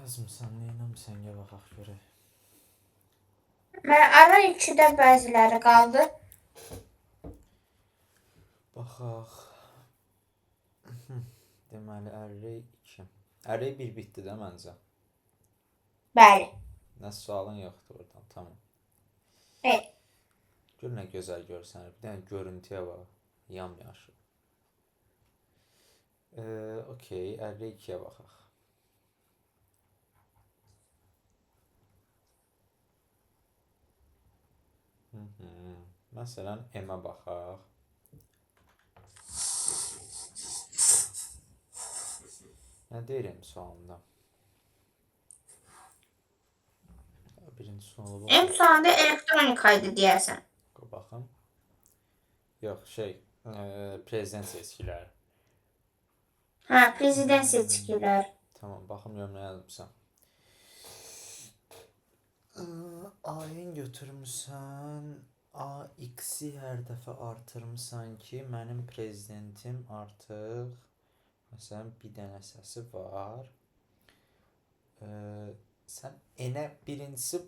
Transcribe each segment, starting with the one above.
Yazmısan, neynəmsən, ya baxaq görək. Ara 2-də bəziləri qaldı. Baxaq. Deməli, array 2. Array 1 bitdi də məncə. Bəli. Nə sualın yoxdur oradan, tamam. Evet. Gör nə gözəl görsən. Bir dənə görüntüyə bax. Yamyaşıl. Okey, array 2-yə baxaq. Məsələn, M-ə baxaq. Nə deyirəm sualında? Birinci sualı bax. En sonunda elektronikaydı deyərsən. Baxın. Yox, prezident seçkiləri. Hə, prezident seçkiləri. Tamam, baxım görüm nə yazmışsan. A-ın götürmüsən, A-X-i hər dəfə artırmışsan ki, mənim prezidentim artıq, məsələn, bir dənə səsi var. Sən N-ə birincisi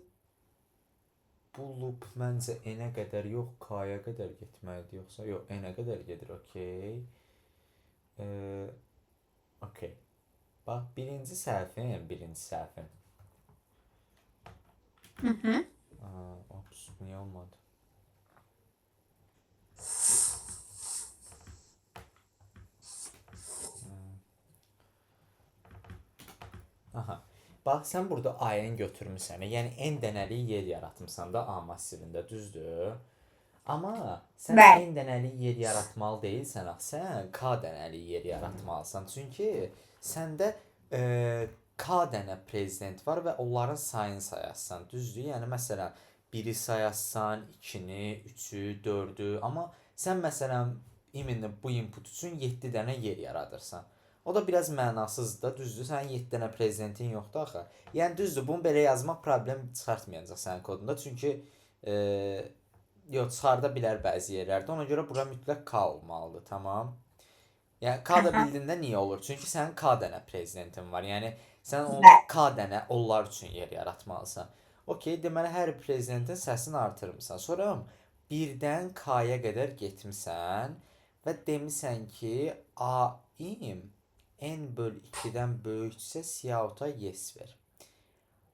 bu loop məncə N-ə qədər yox, K-ya qədər getməlidir, yoxsa yox, N-ə qədər gedir, okey. Okey. Bax, birinci səhvim. Ops, niyə olmadı? Aha. Bax, sən burada A-ın götürmüsən, yəni N dənəli yer yaratmışsan da A massivində, düzdür? Amma sən N dənəli yer yaratmalı deyilsən, sən K dənəli yer yaratmalısan. Çünki səndə K dənə prezident var və onların sayını sayarsan, düzdür? Yəni, məsələn, 1-i sayarsan, 2-ni, 3-ü, 4-ü, amma sən, məsələn, bu input üçün 7 dənə yer yaradırsan. O da biraz mənasızdır da, düzdür? Sənin 7 dənə prezidentin yoxdur axı. Yəni, düzdür, bunu belə yazmaq problem çıxartmayacaq sənin kodunda. Çünki çıxarda bilər bəzi yerlərdə. Ona görə bura mütləq K olmalıdır, tamam? Yəni, K da bildiyində niyə olur? Çünki sənin K dənə prezidentin var. Yəni, sən K dənə onlar üçün yer yaratmalısan. Okey, deməli, hər prezidentin səsini artırmışsan. Sonra 1-dən K-ya qədər getmişsən və demisən ki, A-im N böl 2-dən böyüksə Cout-a yes ver.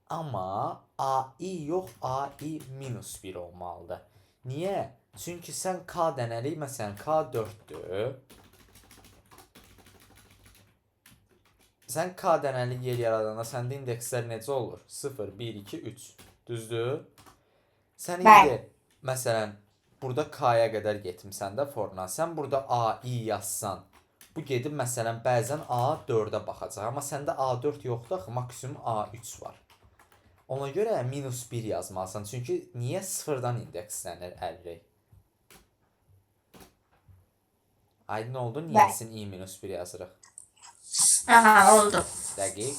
Amma AI yox, AI minus 1 olmalıdır. Niyə? Çünki sən K dənəli, məsələn, K 4-dür. Sən K dənəli yer yaradanda səndə indekslər necə olur? 0, 1, 2, 3. Düzdür? Sən indi, məsələn, burada K-ya qədər getmişsən də forna. Sən burada AI yazsan, bu gedib, məsələn, bəzən A4-ə baxacaq. Amma səndə A4 yoxdur, axı, maksimum A3 var. Ona görə minus 1 yazmalısan. Çünki niyə 0-dan indekslənir array? Aydın oldu? Niyəsin I minus 1 yazırıq? Aha, oldu. Dəqiq.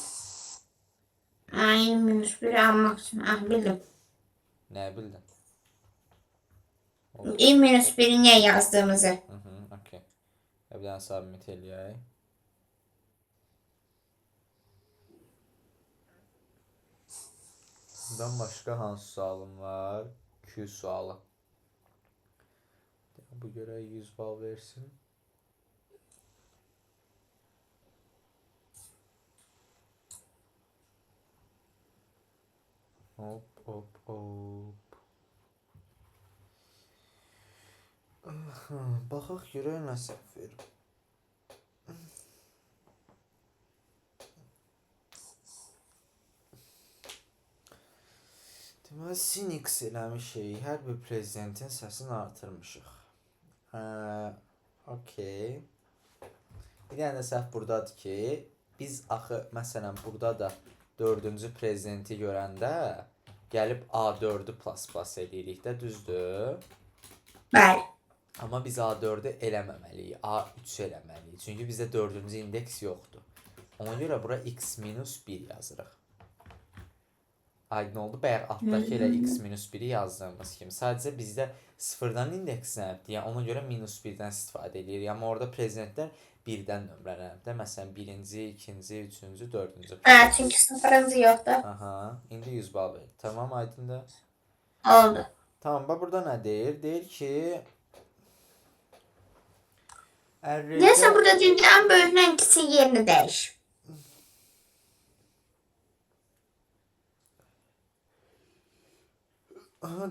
I minus 1 almaq üçün. Bildim. Nə bildin? I minus 1'i niyə yazdığımızı. Okey. Bir dənə submit eləyək. Bundan başqa hansı sualım var? Q sualı. Bu görə 100 bal versin. Hop. Baxaq görək nə səhv verim. Deməli, Sinix eləmişik. Hər bir prezidentin səsini artırmışıq. Okey. Bir dənə də səhv buradadır ki, biz axı, məsələn, burada da 4-cü prezidenti görəndə gəlib A4-ü plus eləyirik də, düzdür? Bəli. Amma biz A4-ü eləməməliyik, A3-ü eləməliyik. Çünki bizdə 4-cü indeks yoxdur. Ona görə bura x minus 1 yazırıq. Aydın oldu. Bəyər altdakı elə x-1-i yazdığımız kimi. Sadəcə bizdə sıfırdan indekslənibdir. Yəni ona görə -1-dən istifadə edirik. Amma orada prezidentlər birdən nömrələnibdir. Məsələn, birinci, ikinci, üçüncü, dördüncü. Çünki sıfırıncı yoxdur. Aha, indi 100 bal verir. Tamam, aydındır. Oldu. Tamam, bax burada nə deyir? Deyir ki Deyəsən burada çünki ən böyüklə kiçik yerini dəyiş.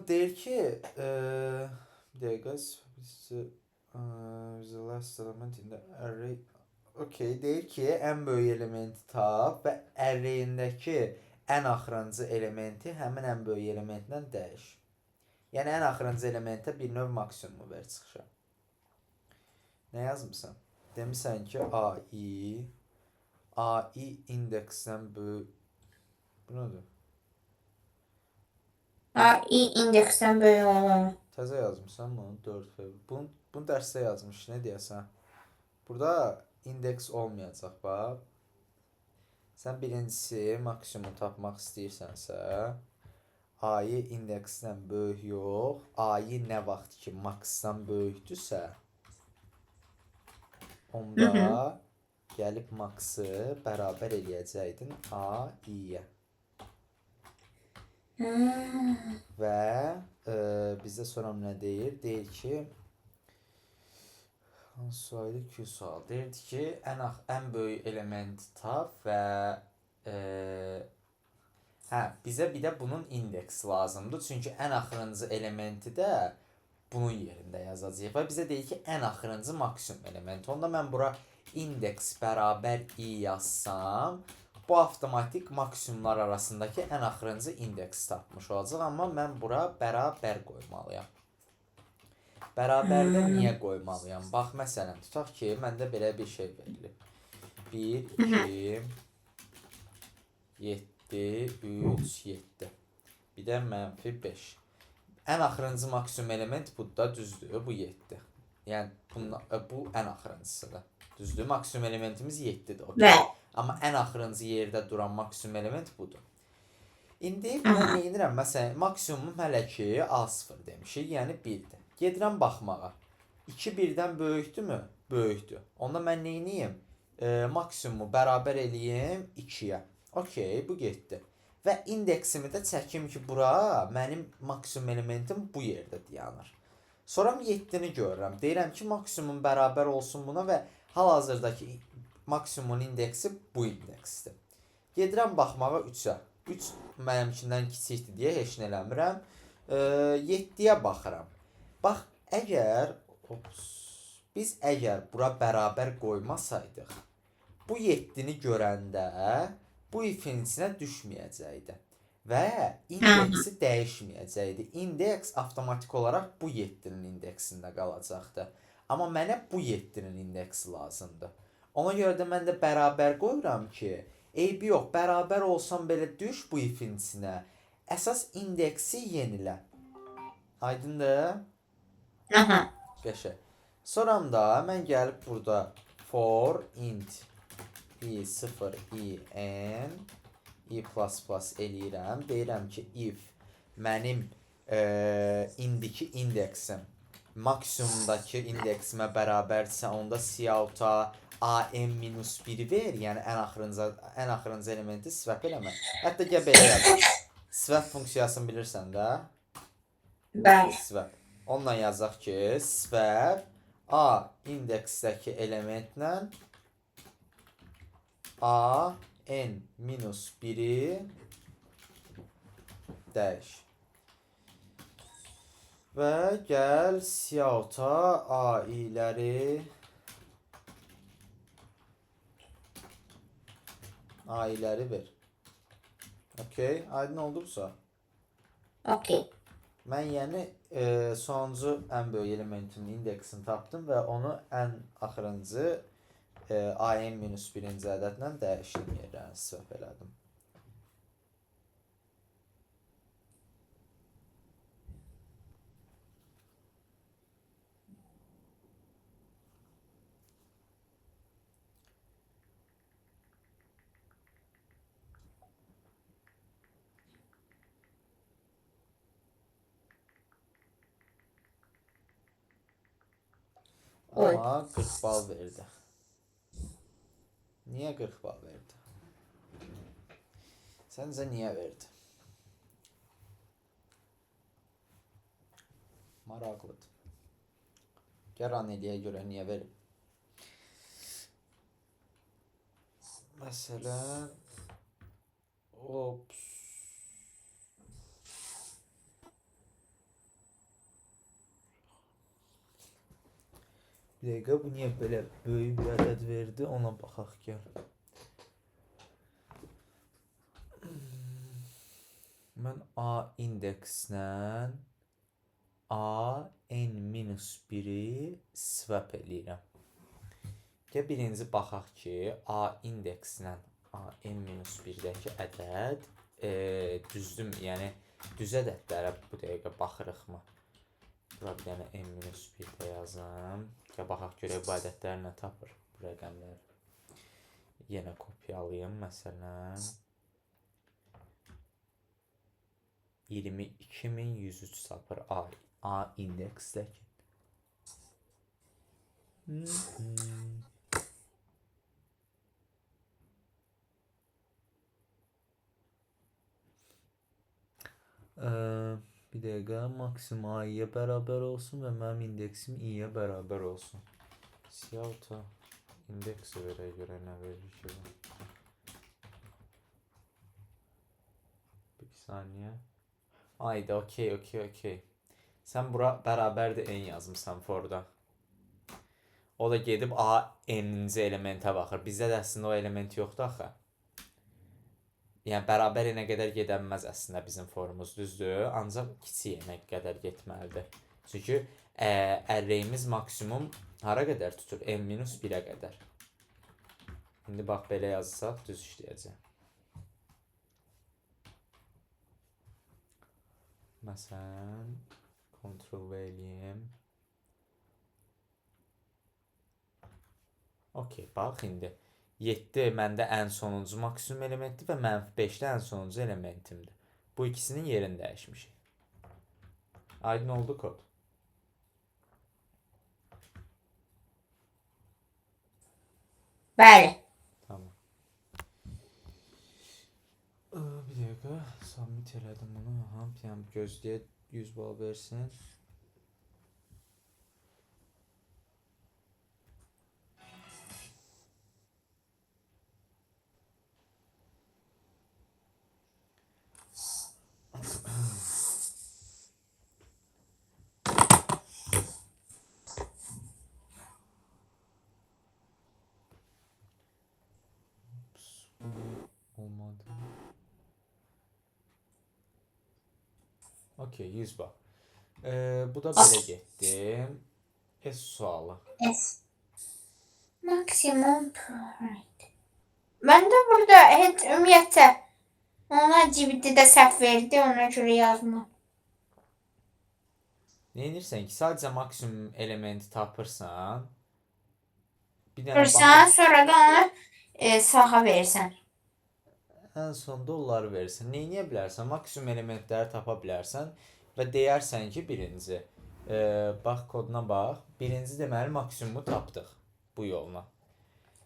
deyir ki bir dəqiqə the last element in the array. Okay, deyir ki ən böyük elementi tap və arrayindəki ən axırıncı elementi həmin ən böyük elementlə dəyiş. Yəni ən axırıncı elementə bir növ maksimumu ver çıxışa. Nə yazmısan? Demisən ki AI indeksdən böyük. Bu nədir? AI indeksdən böyük olur. Təzə yazmışsan bunu 4 fevr. Bunu dərsdə yazmış, nə deyəsən? Burada indeks olmayacaq, bax. Sən birincisi maksimumu tapmaq istəyirsənsə, AI indeksdən böyük yox, AI nə vaxt ki maksdan böyükdürsə, onda gəlib maksı bərabər eləyəcəkdin AI-yə. Və bizdə sonra nə deyir? Deyir ki hansı sualda 2 sual. Deyirdi ki ən böyük elementi tap və bizə bir də bunun indeksi lazımdır. Çünki ən axırıncı elementi də bunun yerində yazacağıq. Və bizə deyir ki ən axırıncı maksimum elementi. Onda mən bura indeks bərabər i yazsam, bu avtomatik maksimumlar arasındakı ən axırıncı indeks tapmış olacaq. Amma mən bura bərabər qoymalıyam. Bərabərdə niyə qoymalıyam? Bax, məsələn, tutaq ki, məndə belə bir şey verilib. 1, 2, 7, 3, 7. Bir də -5. Ən axırıncı maksimum element budur, düzdür, bu 7. Yəni, bu ən axırıncısıdır. Düzdür, maksimum elementimiz 7-dir. Okay. Amma ən axırıncı yerdə duran maksimum element budur. İndi mən nə edirəm? Məsələn, maksimumum hələ ki A0 demişik, yəni 1-dir. Gedirəm baxmağa. 2 1-dən böyükdürmü? Böyükdür. Onda mən nə edeyim? Maksimumu bərabər eləyim 2-yə. Okay, bu getdi. Və indeksimi də çəkim ki, bura mənim maksimum elementim bu yerdə dayanır. Sonra 7-ni görürəm. Deyirəm ki, maksimum bərabər olsun buna və hal-hazırdakı maksimumun indeksi bu indeksdir. Gedirəm baxmağa 3-ə. 3 mənimkindən kiçikdir deyə heç nə eləmirəm. 7-yə baxıram. Bax, biz əgər bura bərabər qoymasaydıq, bu 7-ni görəndə bu ifin içinə düşməyəcəkdi. Və indeksi dəyişməyəcəkdi. İndeks avtomatik olaraq bu 7-nin indeksində qalacaqdı. Amma mənə bu 7-nin indeksi lazımdır. Ona görə də mən də bərabər qoyuram ki, eybi yox, bərabər olsam belə düş bu ifin içinə. Əsas indeksi yenilə. Aydındır? Qəşəng. Sonra da mən gəlib burada for int i0 in i++ eləyirəm. Deyirəm ki, if mənim indiki indeksim maksimumdakı indeksimə bərabərdirsə, onda cout-a am-1 ver, yəni ən axırıncı elementi swap eləmə. Hətta gəl belə yazaq. Swap funksiyasını bilirsən də? Bəli. Swap. Onunla yazaq ki, swap a indeksdəki elementlə a n-1-i dəyiş. Və gəl cout-a a-ləri ver. Okay, aydın oldu bu sual. Okay. Mən yəni sonuncu ən böyük elementimin indeksini tapdım və onu ən axırıncı am-1-ci ədədlə dəyişdim, yerlərini swap elədim. Oy. Ama 40 bal verdi. Niye 40 bal verdi? Sence niye verdi? Maraqlıdır. Gəl aneliyə görə niyə verib? Məsələn, ops. Bir dəqiqə, bu niyə belə böyük bir ədəd verdi? Ona baxaq gəl. Mən A indekslə A n-1-i swap eləyirəm. Gəl birinci baxaq ki, A indekslə A n-1-dəki ədəd düzdürmü? Yəni düz ədədlərə bu dəqiqə baxırıqmı? Bura bir dənə n-1-də yazım. Gəl baxaq görək bu ədədlər nə tapır bu rəqəmlər. Yenə kopyalayım məsələn. 22103 tapır A indeksdəki. Bir dəqiqə, maksimum A-yə bərabər olsun və mənim indeksim I-yə bərabər olsun. Siyauta indeksi verək görə nə verir ki? Bir saniyə. Ayda, okey. Sən bura bərabərdir n yazmışsan forda. O da gedib A n-ci elementə baxır. Bizdə də əslində o element yoxdur axı. Yəni bərabər n-ə qədər gedənməz əslində bizim formumuz, düzdür? Ancaq kiçik n-ə qədər getməlidir. Çünki arrayimiz maksimum hara qədər tutur? n-1-ə qədər. İndi bax belə yazsaq düz işləyəcək. Məsələn, Ctrl-V eləyim. Okey, bax indi. 7 məndə ən sonuncu maksimum elementdir və -5-də ən sonuncu elementimdir. Bu ikisinin yerini dəyişmişik. Aydın oldu kod. Bəli. Tamam. Bir dəqiqə, submit elədim bunu. Aha, yəni gözləyə 100 bal versin. Olmadı. Okey, 100 bal. Bu da belə getdi. S sualı. S. Maksimum rate. Ben de burada ümumiyyətlə ona GBT-də səhv verdi, ona görə yazma. Ne edirsən ki, sadəcə maksimum elementi tapırsan. Bir dənə Görsən, sonra da onu sağa verirsən. ən sonda onları verirsən. Neyniyə bilərsən? Maksimum elementləri tapa bilərsən və deyərsən ki, birinci, bax koduna bax. Birinci deməli maksimumu tapdıq bu yolla.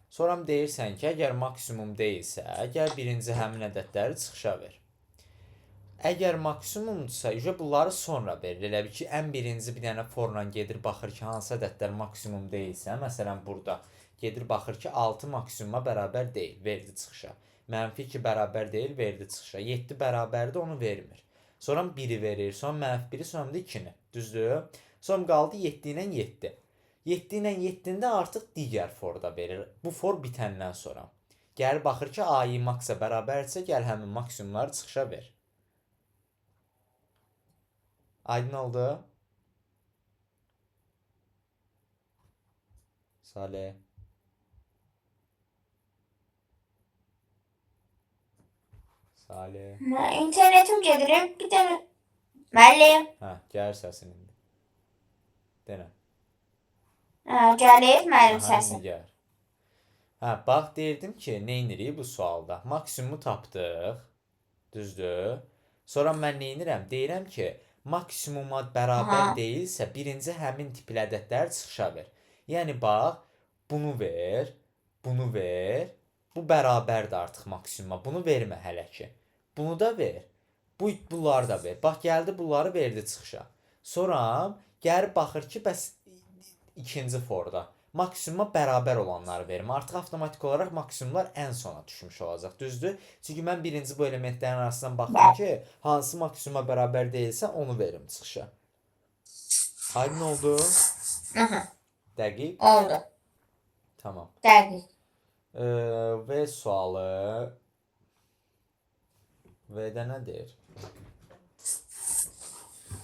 Sonra deyirsən ki, əgər maksimum deyilsə, əgər birinci həmin ədədləri çıxışa ver. Əgər maksimumdursa, bunları sonra verir. Elə bir ki, ən birinci bir dənə forla gedir, baxır ki, hansı ədədlər maksimum deyilsə, məsələn, burada gedir, baxır ki, 6 maksimuma bərabər deyil, verdi çıxışa. -2 bərabər deyil, verdi çıxışa. 7 bərabərdir, onu vermir. Sonra 1-i verir, sonra -1-i, sonra da 2-ni. Düzdür? Sonra qaldı 7 ilə 7. 7 ilə 7-də artıq digər forda verir. Bu for bitəndən sonra. Gəlir, baxır ki, A-yı maksa bərabərdirsə, gəl həmin maksimumları çıxışa ver. Aydın oldu? Salih. Salih. İnternetim gedirəm, bir dənə müəllim. Gəlir səsin indi. Denə. Gəlir müəllim səsi. İndi gəlir. Bax, deyirdim ki, neynirik bu sualda? Maksimumu tapdıq. Düzdür? Sonra mən neynirəm? Deyirəm ki, maksimuma bərabər deyilsə, birinci həmin tipli ədədləri çıxışa ver. Yəni bax, bunu ver, bunu ver. Bu bərabərdir artıq maksimuma. Bunu vermə hələ ki. Bunu da ver. Bunları da ver. Bax gəldi bunları verdi çıxışa. Sonra gəri baxır ki, bəs ikinci forda maksimuma bərabər olanları verim. Artıq avtomatik olaraq maksimumlar ən sona düşmüş olacaq. Düzdür? Çünki mən birinci bu elementlərin arasından baxdım ki, hansı maksimuma bərabər deyilsə onu verim çıxışa. Aydın oldu? Aha, Dəqiq. oldu. Tamam. Dəqiq. V sualı. V'də nə deyir?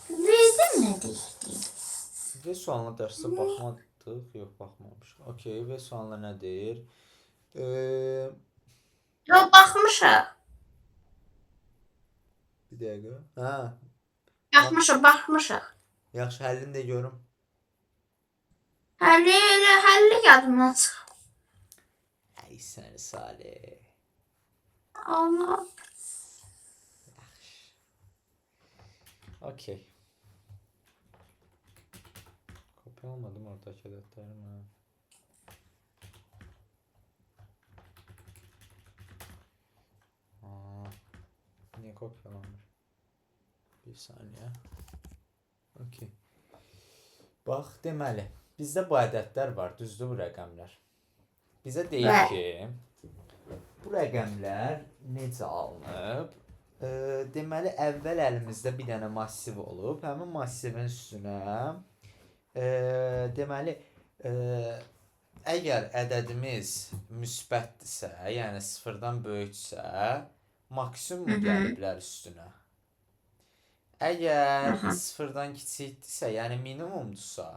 Verdim nə deyirdi? V sualına dərsə baxmadıq. Yox, baxmamışıq. Okey, V sualına nə deyir? Yox, baxmışıq. Bir dəqiqə. Hə, Baxmışıq. yaxşı, həllini də görüm. Həlli yadımdan çıxıb. Ay səni Salih. Allah. Okey. Kopya almadım oradakı ədədlərimi. Niye kopyalanmış? Bir saniye. Okey. Bax, deməli, bizdə bu ədədlər var, düzdür bu rəqəmlər. Bizə deyir ki, bu rəqəmlər necə alınıb? Deməli, əvvəl əlimizdə bir dənə massiv olub. Həmin massivin üstünə deməli, əgər ədədimiz müsbətdirsə, yəni sıfırdan böyüksə, maksimum gəliblər üstünə. Əgər sıfırdan kiçikdirsə, yəni minimumdursa,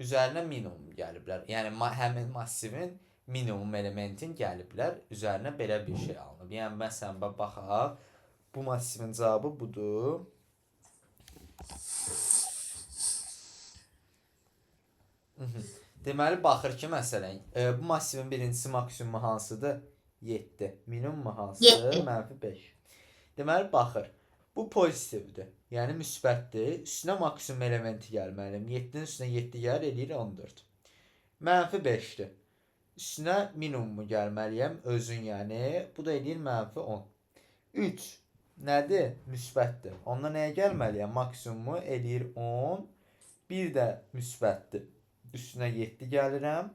üzərinə minimum gəliblər. Yəni həmin massivin minimum elementin gəliblər, üzərinə belə bir şey alınıb. Yəni məsələn baxaq, bu massivin cavabı budur. Deməli baxır ki, məsələn, bu massivin birincisi maksimumu hansıdır? 7. Minimumu hansıdır? 7. -5. Deməli baxır. Bu pozitivdir. Yəni müsbətdir. Üstünə maksimum elementi gəlməliyəm. 7-nin üstünə 7 gəlir, eləyir 14. -5-dir. Üstünə minimumu gəlməliyəm, özün yəni. Bu da eləyir -10. 3 nədir? Müsbətdir. Ondan nəyə gəlməliyəm? Maksimumu eləyir 10. Bir də müsbətdir. Üstünə 7 gəlirəm.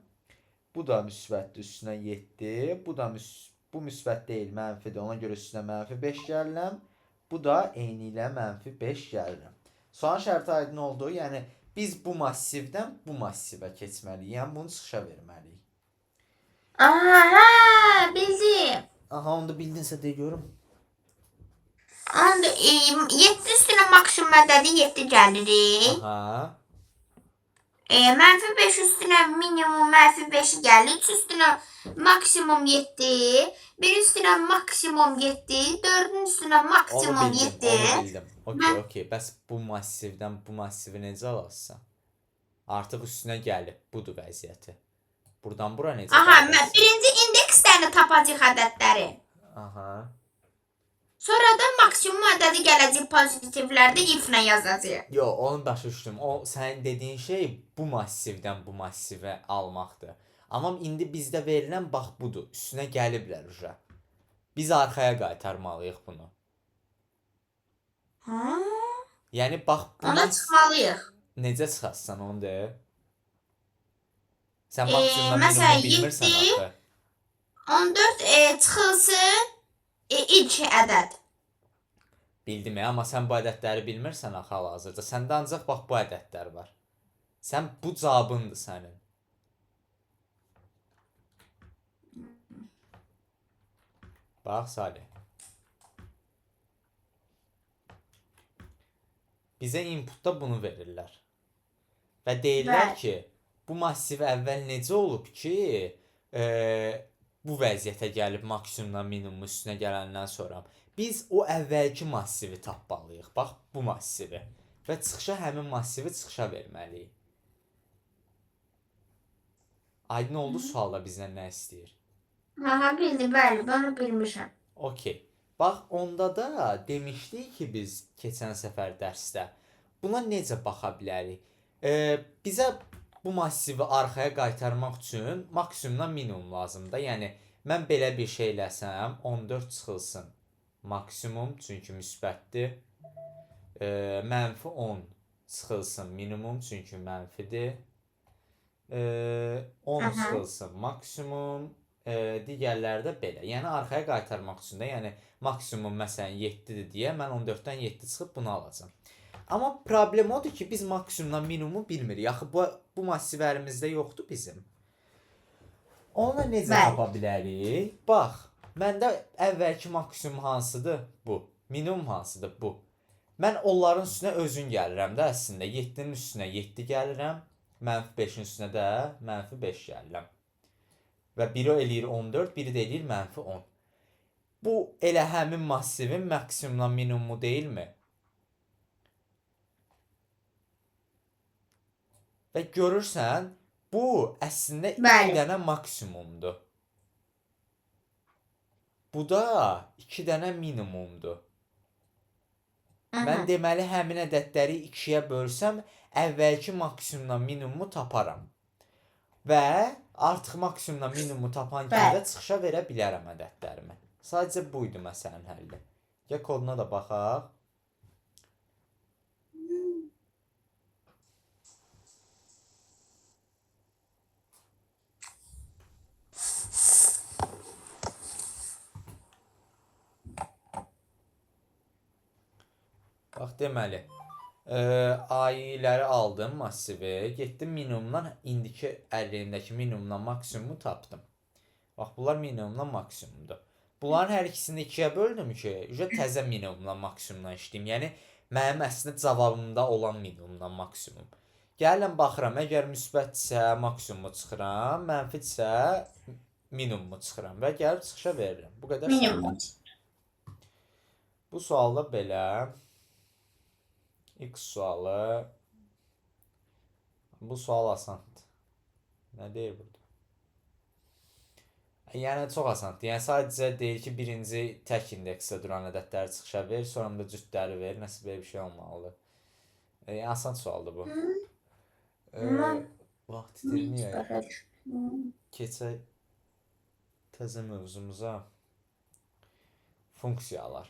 Bu da müsbətdir, üstünə 7. Bu müsbət deyil, mənfidir. Ona görə üstünə -5 gəlirəm. Bu da eyni ilə -5 gəlirəm. Sualın şərti aydın oldu. Yəni biz bu massivdən bu massivə keçməliyik. Yəni bunu çıxışa verməliyik. Aha, bildim. Aha, onu da bildinsə de görüm. Onda 7 üstünə maksimum ədədi 7 gəlir. Aha. -5 üstünə minimum -5 gəlir. 3 üstünə maksimum 7. 1 üstünə maksimum 7. 4-ün üstünə maksimum 7. Onu bildim. Okey. Bəs bu massivdən bu massivi necə alasın? Artıq üstünə gəlib. Budur vəziyyəti. Buradan bura necə Aha, gəlirsən? birinci indekslərini tapacaq ədədləri. Aha. Sonra da maksimum ədədi gələcək pozitivlərdə if-nə yazacaq. Yo, onu başa düşdüm. O sənin dediyin şey bu massivdən bu massivə almaqdır. Amma indi bizdə verilən bax budur. Üstünə gəliblər uje. Biz arxaya qaytarmalıyıq bunu. Ha? Yəni bax buna Ona çıxmalıyıq. necə çıxarsan onu de. Sən maksimum məsələn, minimumu bilmirsən 7, axı. 14 çıxılsın ilk ədəd. Bildim ya, amma sən bu ədədləri bilmirsən axı hal-hazırda. Səndə ancaq bax bu ədədlər var. Sən bu cavabındır sənin. Bax Salih. Bizə inputda bunu verirlər. Və deyirlər ki, bu massiv əvvəl necə olub ki, bu vəziyyətə gəlib maksimumdan minimum üstünə gələndən sonra. Biz o əvvəlki massivi tapmalıyıq. Bax bu massivi. Və çıxışa həmin massivi çıxışa verməliyik. Aydın oldu sualda bizdən nə istəyir? Aha, bildim, bəli, bunu bilmişəm. Okey. Bax, onda da demişdik ki biz keçən səfər dərsdə buna necə baxa bilərik? Bizə bu massivi arxaya qaytarmaq üçün maksimumdan minimum lazımdır. Yəni mən belə bir şey eləsəm 14 çıxılsın maksimum çünki müsbətdir. Mənfi 10 çıxılsın minimum çünki mənfidir. 10 Aha. çıxılsın maksimum. Digərləri də belə. Yəni arxaya qaytarmaq üçün də, yəni maksimum məsələn 7-dir deyə mən 14-dən 7 çıxıb bunu alacağam. Amma problem odur ki, biz maksimumdan minimumu bilmirik. Axı bu massiv əlimizdə yoxdur bizim. Onu necə Bəli. tapa bilərik? Bax, məndə əvvəlki maksimum hansıdır? Bu. Minimum hansıdır? Bu. Mən onların üstünə özün gəlirəm də əslində. 7-nin üstünə 7 gəlirəm. -5-in üstünə də -5 gəlirəm. Və biri eləyir 14, biri də eləyir -10. Bu elə həmin massivin maksimumdan minimumu deyilmi? Və görürsən, bu əslində 2 Bəli. dənə maksimumdur. Bu da 2 dənə minimumdur. Mən deməli həmin ədədləri 2-yə bölsəm, əvvəlki maksimumdan minimumu taparam. Və artıq maksimumdan minimumu tapan kimi də çıxışa verə bilərəm ədədlərimi. Sadəcə buydu məsələnin həlli. Ya koduna da baxaq. Bax deməli, A-ləri aldım massivi, getdim minimumdan indiki əlindəki minimumdan maksimumu tapdım. Bax bunlar minimumdan maksimumdur. Bunların hər ikisini 2-yə böldüm ki, təzə minimumdan maksimumdan işləyim. Yəni mənim əslində cavabımda olan minimumdan maksimum. Gəlirəm baxıram, əgər müsbətsə maksimumu çıxıram, mənfidirsə minimumu çıxıram və gəlib çıxışa verirəm. Bu qədər Minimum. Bu sualda belə. X sualı. Bu sual asandır. Nə deyir burada? Yəni çox asandır. Yəni sadəcə deyir ki, birinci tək indeksdə duran ədədləri çıxışa ver, sonra da cütləri ver. Nəsə belə bir şey olmalıdır. Yəni asan sualdır bu. Vaxt itirməyək. Keçək təzə mövzumuza. Funksiyalar.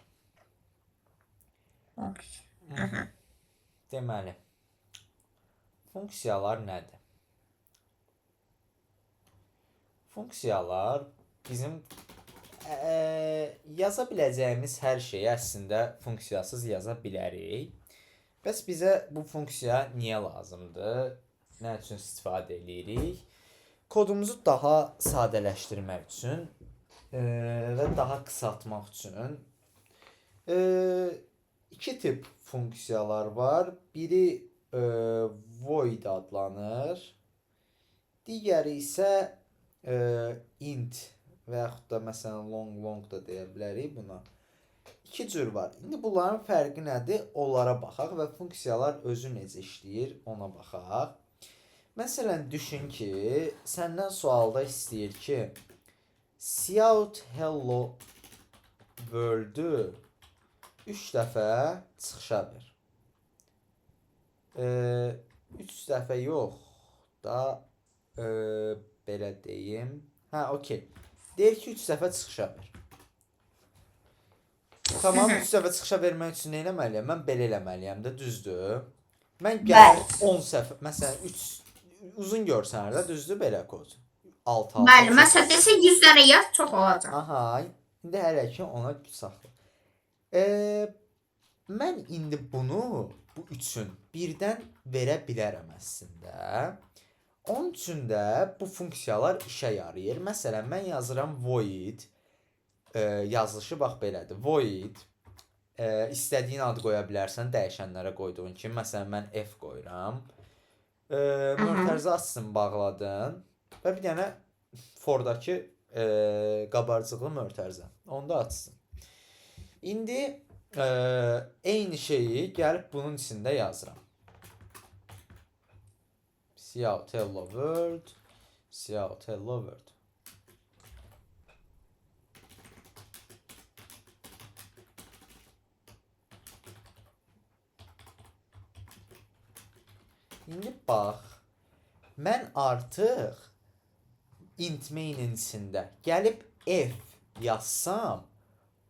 Deməli, funksiyalar nədir? Funksiyalar bizim yaza biləcəyimiz hər şeyi əslində funksiyasız yaza bilərik. Bəs bizə bu funksiya niyə lazımdır? Nə üçün istifadə edirik? Kodumuzu daha sadələşdirmək üçün və daha qısaltmaq üçün iki tip funksiyalar var. Biri void adlanır. Digəri isə int və yaxud da məsələn long da deyə bilərik buna. İki cür var. İndi bunların fərqi nədir? Onlara baxaq və funksiyalar özü necə işləyir ona baxaq. Məsələn düşün ki, səndən sualda istəyir ki, cout hello world-ü 3 dəfə çıxışa ver. 3 dəfə yox da belə deyim. Okey. Deyir ki 3 dəfə çıxışa ver. Tamam, 3 dəfə çıxışa vermək üçün nə etməliyəm? Mən belə eləməliyəm də, düzdür? Mən gəlib 10 səfər, məsələn 3 uzun görsənərdə, düzdür belə kod? 6. Bəli, məsələn desə 100 dənə yaz çox olacaq. Aha, indi hələ ki ona güc saxla. Mən indi bunu bu üçün birdən verə bilərəm əslində. Onun üçün də bu funksiyalar işə yarayır. Məsələn, mən yazıram void, yazılışı bax belədir. Void, istədiyin adı qoya bilərsən dəyişənlərə qoyduğun kimi. Məsələn, mən F qoyuram. Mötərizə açsın, bağladın və bir dənə fordakı qabarcıqlı mötərizə. Onu da açsın. İndi eyni şeyi gəlib bunun içində yazıram. Cout hello world, cout hello world. İndi bax, mən artıq int main-in içində gəlib f yazsam,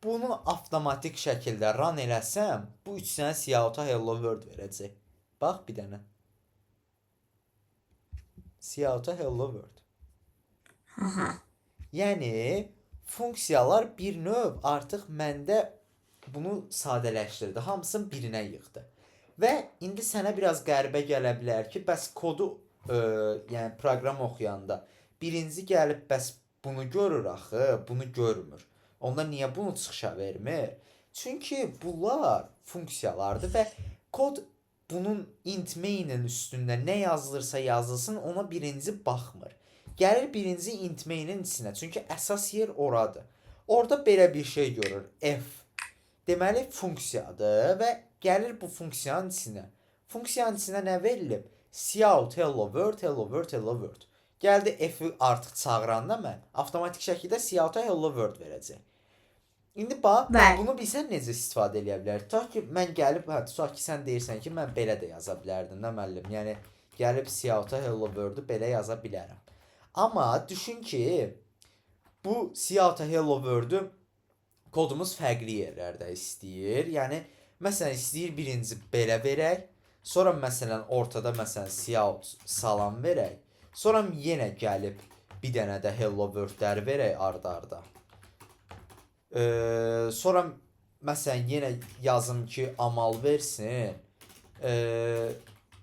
bunu avtomatik şəkildə run eləsəm, bu 3 dənə siyahıta hello world verəcək. Bax bir dənə. Siyahıta hello world. Yəni funksiyalar bir növ artıq məndə bunu sadələşdirdi. Hamısını birinə yığdı. Və indi sənə biraz qəribə gələ bilər ki, bəs kodu yəni proqram oxuyanda birinci gəlib bəs bunu görür axı, bunu görmür. Onda niyə bunu çıxışa vermir? Çünki bunlar funksiyalardır və kod bunun int main-in üstündə nə yazılırsa yazılsın ona birinci baxmır. Gəlir birinci int main-in içinə. Çünki əsas yer oradır. Orada belə bir şey görür. F. Deməli funksiyadır və gəlir bu funksiyanın içinə. Funksiyanın içinə nə verilib? Cout hello world, hello world, hello world. Gəldi F-i artıq çağıranda mən avtomatik şəkildə cout-a hello world verəcək. İndi bax, bunu bilsən necə istifadə edə bilərik? Tutaq ki, mən gəlib, tutaq ki, sən deyirsən ki, mən belə də yaza bilərdim də müəllim. Yəni gəlib cout-a hello world-u belə yaza bilərəm. Amma düşün ki, bu cout-a hello world-u kodumuz fərqli yerlərdə istəyir. Yəni məsələn istəyir birinci belə verək, sonra məsələn ortada məsələn cout salam verək. Sonra yenə gəlib bir dənə də hello world-ləri verək arda-arda. Sonra məsələn yenə yazım ki amal versin.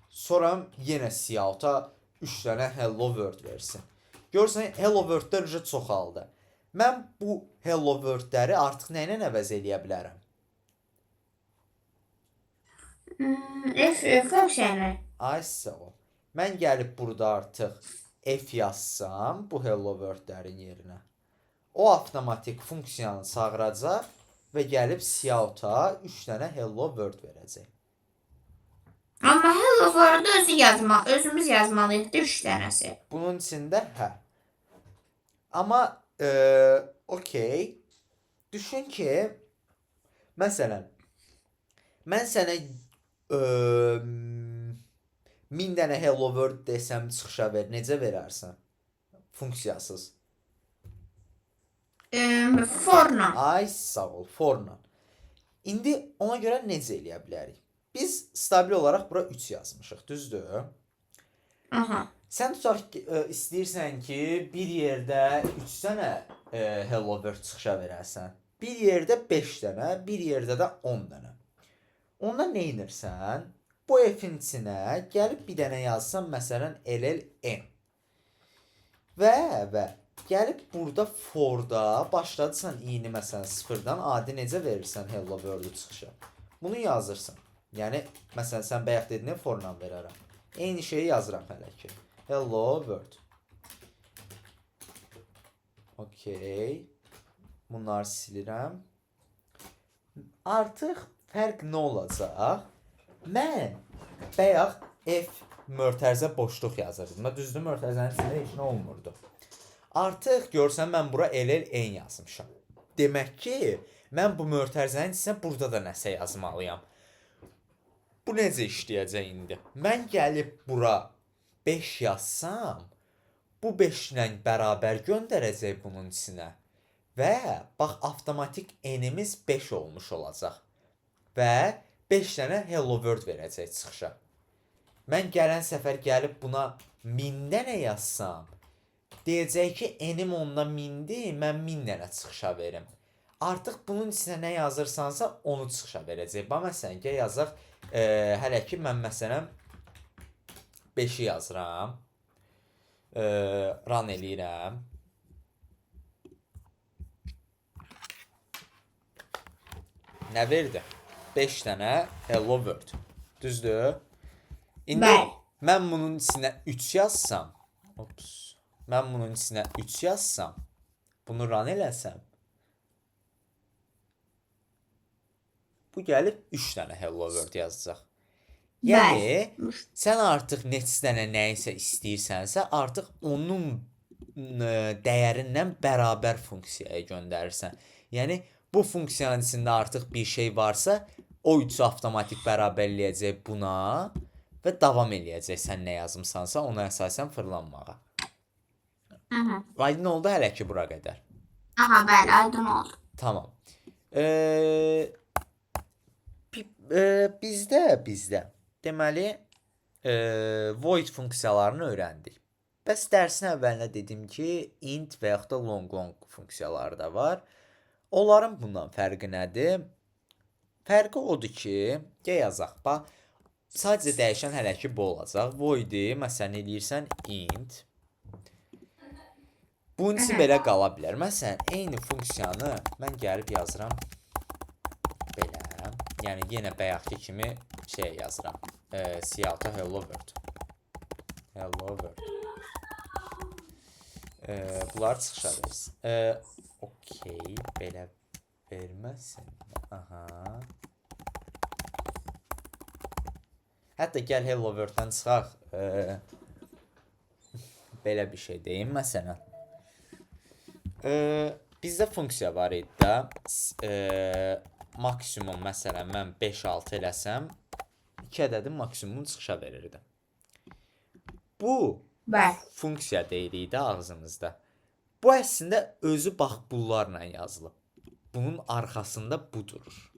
Sonra yenə cout-a 3 dənə hello world versin. Görürsən hello world-lər ücə çoxaldı. Mən bu hello world-ləri artıq nə ilə əvəz eləyə bilərəm? F funksiyonu. Ay sağ ol. Mən gəlib burada artıq f yazsam bu hello world-lərin yerinə. O avtomatik funksiyanı çağıracaq və gəlib cout-a 3 dənə hello world verəcək. Amma hello world özümüz yazmalıyıq 3 dənəsi. Bunun içində hə. Amma okey. Düşün ki məsələn mən sənə 1000 dənə hello world desəm çıxışa ver, necə verərsən? Funksiyasız. Forla. Ay sağ ol, forla. İndi ona görə necə eləyə bilərik? Biz stabil olaraq bura 3 yazmışıq, düzdür? Aha. Sən tutaq ki, istəyirsən ki, bir yerdə 3 dənə hello world çıxışa verərsən. Bir yerdə 5 dənə, bir yerdə də 10 dənə. Onda nə edirsən? Bu f-in içinə gəlib bir dənə yazsan, məsələn, ll-n. Və gəlib burada for-da başladırsan i-ni məsələn 0-dan adi necə verirsən hello world-u çıxışa. Bunu yazırsan. Yəni, məsələn, sən bayaq dedin, for-la verərəm. Eyni şeyi yazıram hələ ki. Hello world. Okey. Bunları silirəm. Artıq fərq nə olacaq? Mən bayaq f mötərizə boşluq yazırdım. Düzdür, mötərizənin içində heç nə olmurdu. Artıq görsən mən bura ll-n yazmışam. Demək ki, mən bu mötərizənin içində burada da nəsə yazmalıyam. Bu necə işləyəcək indi? Mən gəlib bura 5 yazsam, bu 5 ilə bərabər göndərəcək bunun içinə. Və bax, avtomatik n-imiz 5 olmuş olacaq. Və 5 dənə hello world verəcək çıxışa. Mən gələn səfər gəlib buna 1000 dənə yazsam, deyəcək ki, n-im onda 1000-dir, mən 1000 dənə çıxışa verim. Artıq bunun içinə nə yazırsansa, onu çıxışa verəcək. Bax, məsələn, yazaq, hələ ki, mən məsələn 5-i yazıram, run eləyirəm. Nə verdi? 5 dənə hello world. Düzdür? İndi mən bunun içinə 3 yazsam, mən bunun içinə 3 yazsam, bunu run eləsəm, bu gəlib 3 dənə hello world yazacaq. Yəni, sən artıq neçə dənə nəyisə istəyirsənsə, artıq onun dəyərindən bərabər funksiyaya göndərirsən. Yəni, bu funksiyanın içində artıq bir şey varsa, o 3-ü avtomatik bərabərləyəcək buna və davam eləyəcəksən nə yazmısansa ona əsasən fırlanmağa. Aydın oldu hələ ki bura qədər. Aha, bəli, aydın oldu. Tamam. Bizdə deməli void funksiyalarını öyrəndik. Bəs dərsin əvvəlində dedim ki, int və yaxud da long funksiyaları da var. Onların bundan fərqi nədir? Fərqi odur ki, yazaq. Bax, sadəcə dəyişən hələ ki bu olacaq. Void-i məsələn eləyirsən int. Bunun üçün belə qala bilər. Məsələn, eyni funksiyanı mən gəlib yazıram belə. Yəni yenə bayaqki kimi şey yazıram. Siyahıda hello world. Hello world. Bunlar çıxışa versin. Okey, belə verməsin. Aha. Hətta gəl hello world-dən çıxaq. Belə bir şey deyim məsələn. Bizdə funksiya var idi də. Maksimum məsələn mən 5-6 eləsəm 2 ədədin maksimum çıxışa verirdi. Bu funksiya deyirik də ağzımızda. Bu əslində özü bax bunlarla yazılıb. Bunun arxasında bu durur.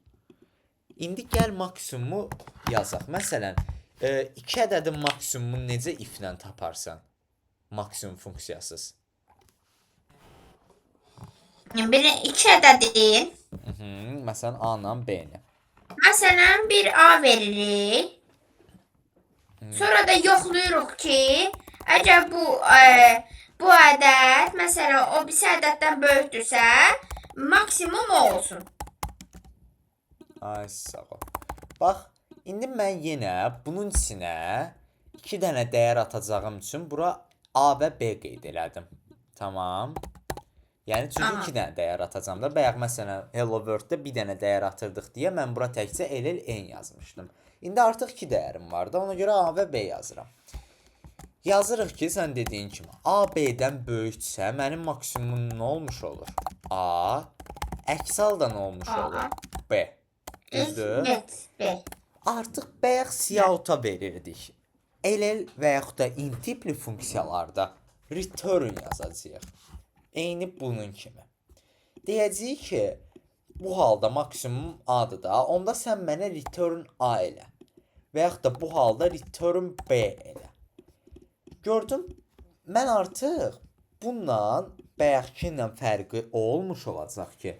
İndi gəl maksimumu yazaq. Məsələn, 2 ədədin maksimumunu necə if-lə taparsan? Maksimum funksiyasız. Biri 2 ədədin. Məsələn, A ilə B-ni. Məsələn, bir A veririk. Sonra da yoxlayırıq ki, əgər bu ədəd, məsələn, o birisi ədəddən böyükdürsə, maksimum o olsun. Ay, sağ ol. Bax, indi mən yenə bunun içinə 2 dənə dəyər atacağım üçün bura A və B qeyd elədim. Tamam. Yəni çünki 2 dənə dəyər atacağım da. Bayaq məsələn hello world-da bir dənə dəyər atırdıq deyə mən bura təkcə n yazmışdım. İndi artıq 2 dəyərim var da, ona görə A və B yazıram. Yazırıq ki, sən dediyin kimi A B-dən böyüksə mənim maksimumum nə olmuş olur? A. Əks halda nə olmuş olur? B. Düzdür? B. Artıq bayaq siyahıta verirdik. LL və yaxud da int tipli funksiyalarda return yazacağıq. Eyni bunun kimi. Deyəcəyik ki, bu halda maksimum A-dır da, onda sən mənə return A elə. Və yaxud da bu halda return B elə. Gördün, mən artıq bununla bayaqki ilə fərqi olmuş olacaq ki,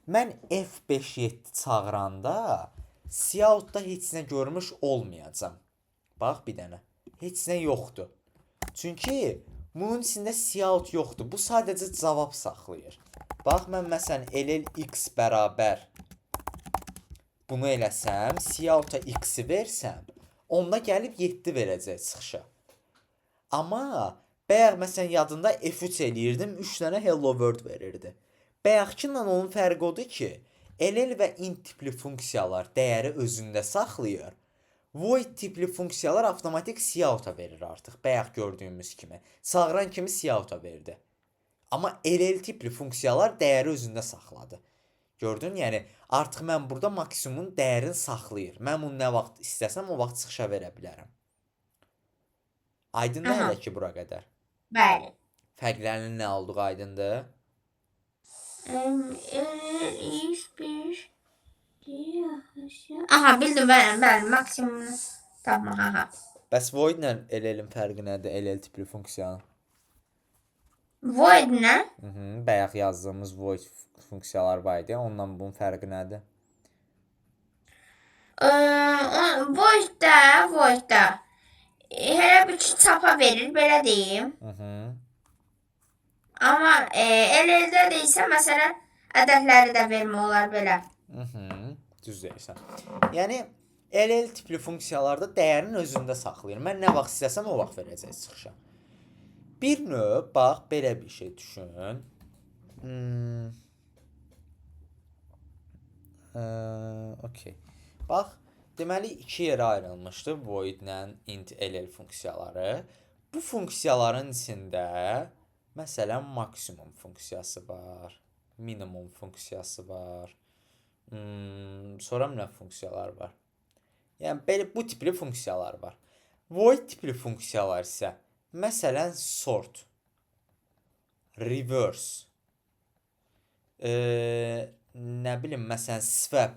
mən F5-7 çağıranda siyahıda heç nə görmüş olmayacam. Bax bir dənə. Heç nə yoxdur. Çünki bunun içində siyahut yoxdur. Bu sadəcə cavab saxlayır. Bax mən məsələn LLX bərabər bunu eləsəm, siyahuta x-i versəm, onda gəlib 7 verəcək çıxışa. Amma bayaq məsələn yadında F3 eləyirdim, 3 dənə hello world verirdi. Bayaqki ilə onun fərqi odur ki, LL və int tipli funksiyalar dəyəri özündə saxlayır. Void tipli funksiyalar avtomatik siyahuta verir artıq. Bayaq gördüyümüz kimi. Çağıran kimi siyahuta verdi. Amma LL tipli funksiyalar dəyəri özündə saxladı. Gördün? Yəni artıq mən burada maksimum dəyərini saxlayır. Mən bunu nə vaxt istəsəm o vaxt çıxışa verə bilərəm. Aydındır hələ ki bura qədər. Bəli. Fərqlərinin nə olduğu aydındır? Aha, bildim bəli, maksimum. Tamam, aha. Bəs void ilə LL-in fərqi nədir? LL tipli funksiyanın. Void nə? Bayaq yazdığımız void funksiyalar var idi. Ondan bunun fərqi nədir? Voidda. Hələ bir çapa verir, belə deyim. Amma LL-də deyilsə, məsələn, ədədləri də vermək olar belə. Düz deyirsən. Yəni LL tipli funksiyalarda dəyərin özündə saxlayır. Mən nə vaxt istəsəm o vaxt verəcək çıxışa. Bir növ, bax, belə bir şey düşün. Okey. Bax, deməli 2 yerə ayrılmışdı void ilə int LL funksiyaları. Bu funksiyaların içində məsələn maksimum funksiyası var, minimum funksiyası var. Sonra nə funksiyalar var? Yəni belə bu tipli funksiyalar var. Void tipli funksiyalar isə, məsələn, sort, reverse, nə bilim, məsələn, swap.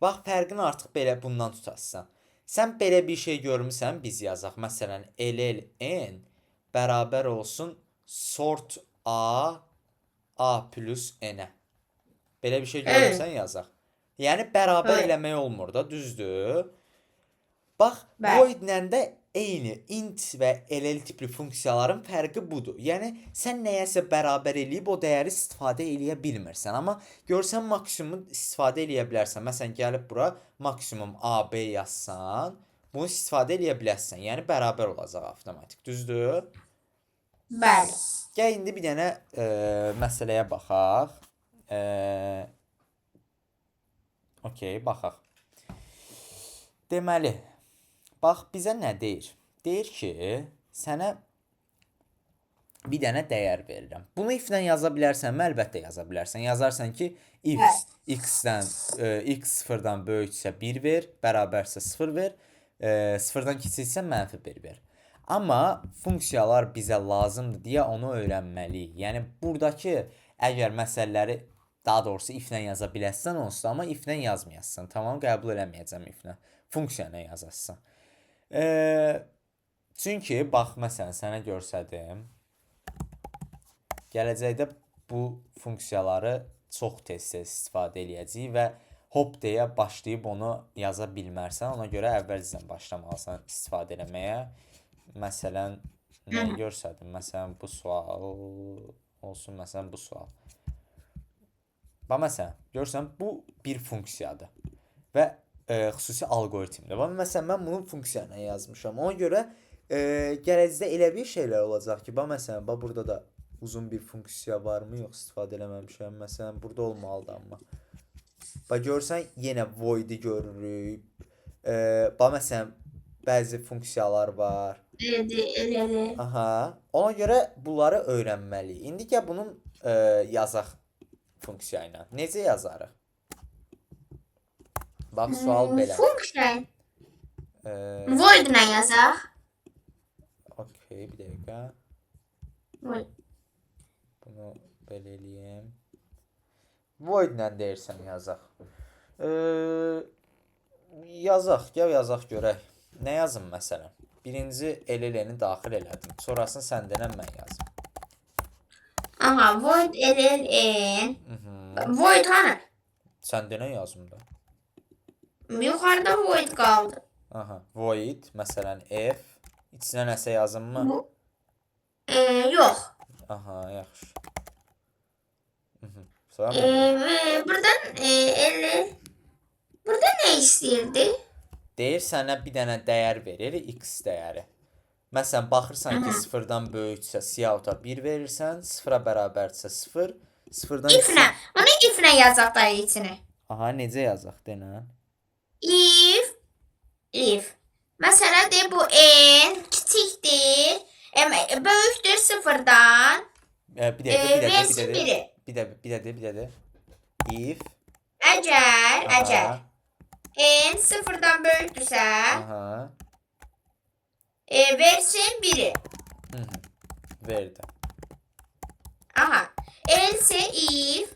Bax, fərqini artıq belə bundan tutarsan. Sən belə bir şey görmüsən, biz yazaq. Məsələn, LLN bərabər olsun sort A plus N-ə. Belə bir şey görürsən, yazaq. Yəni, bərabər eləmək olmur da, düzdür? Bax, void-lə də eyni int və ll tipli funksiyaların fərqi budur. Yəni, sən nəyəsə bərabər eləyib o dəyəri istifadə eləyə bilmirsən. Amma görsən maksimum istifadə eləyə bilərsən. Məsələn, gəlib bura maksimum AB yazsan, bunu istifadə eləyə bilərsən. Yəni, bərabər olacaq avtomatik. Düzdür? Bəli. Gəl, indi bir dənə məsələyə baxaq. Okey, baxaq. Deməli, bax, bizə nə deyir? Deyir ki, sənə bir dənə dəyər verirəm. Bunu if-lə yaza bilərsənmi? Əlbəttə yaza bilərsən. Yazarsan ki, if x-dən x sıfırdan böyüksə 1 ver, bərabərsə 0 ver, sıfırdan kiçiksə -1 ver. Amma funksiyalar bizə lazımdır deyə onu öyrənməliyik. Yəni, buradakı əgər məsələləri, daha doğrusu if-lə yaza bilərsən onsuz, amma if-lə yazmayasın. Tamam, qəbul eləməyəcəm if-lə. Funksiyana yazasın. Çünki, bax, məsələn, sənə görsədim. Gələcəkdə bu funksiyaları çox tez-tez istifadə eləyəcəyik və hop deyə başlayıb onu yaza bilmərsən. Ona görə əvvəlcədən başlamalısan istifadə eləməyə. Məsələn, nəyi görsədim? Məsələn, bu sual olsun, məsələn, bu sual. Bax, məsələn, görsən, bu bir funksiyadır və xüsusi algoritmdir. Bax, məsələn, mən bunu funksiyana yazmışam. Ona görə gələcəkdə elə bir şeylər olacaq ki, bax, məsələn, bax, burada da uzun bir funksiya varmı? Yox, istifadə eləməmişəm. Məsələn, burada olmalıdır amma. Bax, görsən, yenə void-i görürük. Bax, məsələn, bəzi funksiyalar var. Elədi. Aha. Ona görə bunları öyrənməliyik. İndi gəl bunun yazaq funksiya ilə. Necə yazarıq? Bax, sual belə. Funksiya. Void-lə yazaq. Okey, bir dəqiqə. Void. Bunu belə eləyim. Void-lə deyirsən yazaq. Yazaq, gəl yazaq görək. Nə yazım məsələn? Birinci LL-ni daxil elədim. Sonrasını sən denən mən yazım. Aha, void LLN. Void hanı? Sən denən yazım da. Yuxarıda void qaldı. Aha, void, məsələn f. İçinə nəsə yazım mı? Yox. Aha, yaxşı. Sonra Buradan burada nə istəyirdi? deyir sənə bir dənə dəyər verir, x dəyəri. Məsələn, baxırsan ki, sıfırdan böyüksə siyahıta 1 verirsən, sıfıra bərabərdirsə 0, sıfırdan If-lə. Onu if-lə yazaq da içinə. Aha, necə yazaq denən? If. Məsələn, deyir bu n kiçikdir, böyükdür sıfırdan. Bir dəqiqə. Versin biri. Bir dəqiqə. If. Əgər n sıfırdan böyükdürsə, Aha. versin biri. Verdi. Aha. Else if.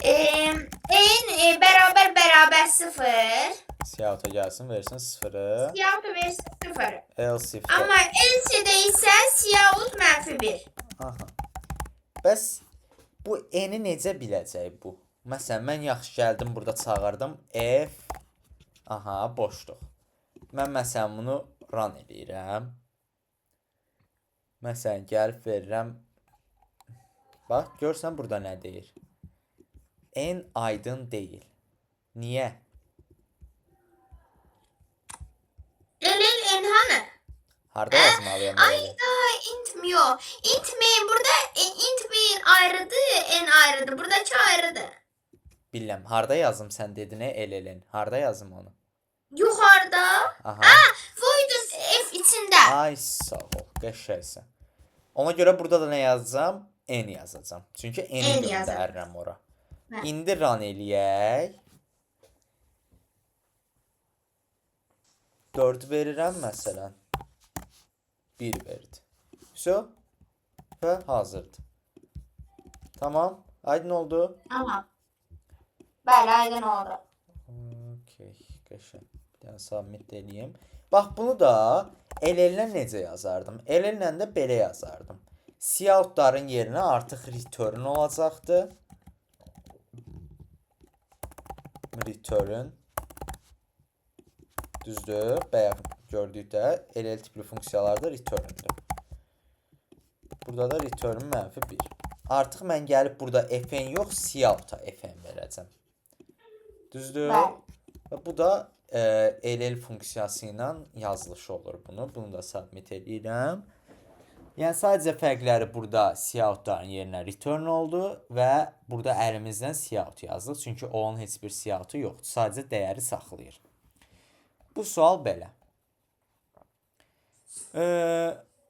N bərabər 0. Siyahıta gəlsin, versin 0-ı. Siyahut versin 0. Else if. Amma else-də isə siyahut -1. Aha. Bəs bu n-i necə biləcək bu? Məsələn, mən yaxşı gəldim, burada çağırdım. F. Aha, boşluq. Mən məsələn bunu run eləyirəm. Məsələn, gəlib verirəm. Bax, görsən burada nə deyir? N aydın deyil. Niyə? N hanı? Harda yazmalıyam? Ayda int mi yok? Int mi? Burada int mi ayrıdır, n ayrıdır. Buradaki ayrıdır. Bilmem. Harda yazım sən dedin LL'in. Harda yazım onu? Yukarıda. Aha. Void'un f içində. Ay sağ ol. Qəşəngsən. Ona görə burada da nə yazacağam? N yazacağam. Çünki N-i N yazacağam. göndərirəm ora. Hə. İndi run eləyək. 4 verirəm məsələn. 1 verdi. Все. Və hazırdır. Tamam. Aydın oldu. Tamam. Bəli, aydın oldu. Okey. Qəşəng. Bir dənə submit eləyim. Bax bunu da LL-lə necə yazardım? LL-lə də belə yazardım. Coutların yerinə artıq return olacaqdı. Return. Düzdür. Bayaq gördükdə LL tipli funksiyalarda return'dur. Burada da return -1. Artıq mən gəlib burada fn yox, cout-a fn verəcəm. Düzdür? Bəli. Və bu da LL funksiyası ilə yazılışı olur bunu. Bunu da submit edirəm. Yəni sadəcə fərqləri burada coutların yerinə return oldu və burada əlimizdən cout yazdıq. Çünki onun heç bir coutu yoxdur. Sadəcə dəyəri saxlayır. Bu sual belə.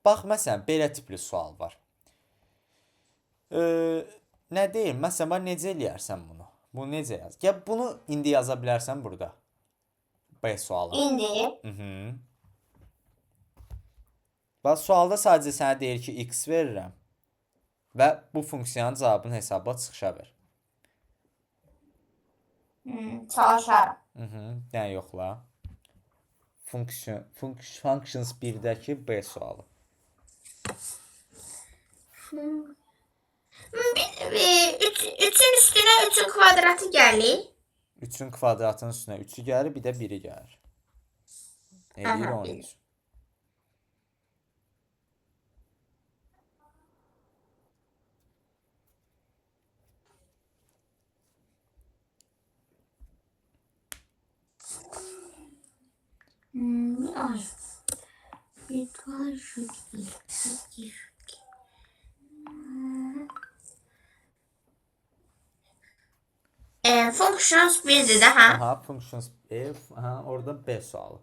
Bax, məsələn, belə tipli sual var. Nə deyim? Məsələn, necə eləyərsən bunu? Bunu necə yaz? Ya bunu indi yaza bilərsən burada. B sualı. İndi. Bax, sualda sadəcə sənə deyir ki, x verirəm və bu funksiyanın cavabını hesaba çıxışa ver. Çalışarım. Yəni yoxla. Functions 1-dəki B sualı. 3'ün üstüne 3'ün kvadratı gelir. 3-ün kvadratının üstünə 3-ü gəlir, bir də 1-i gəlir. Eləyir Aha, 13. Ay. Bir daha şu Functions birdi daha. Aha, functions F, aha, orada B sualı.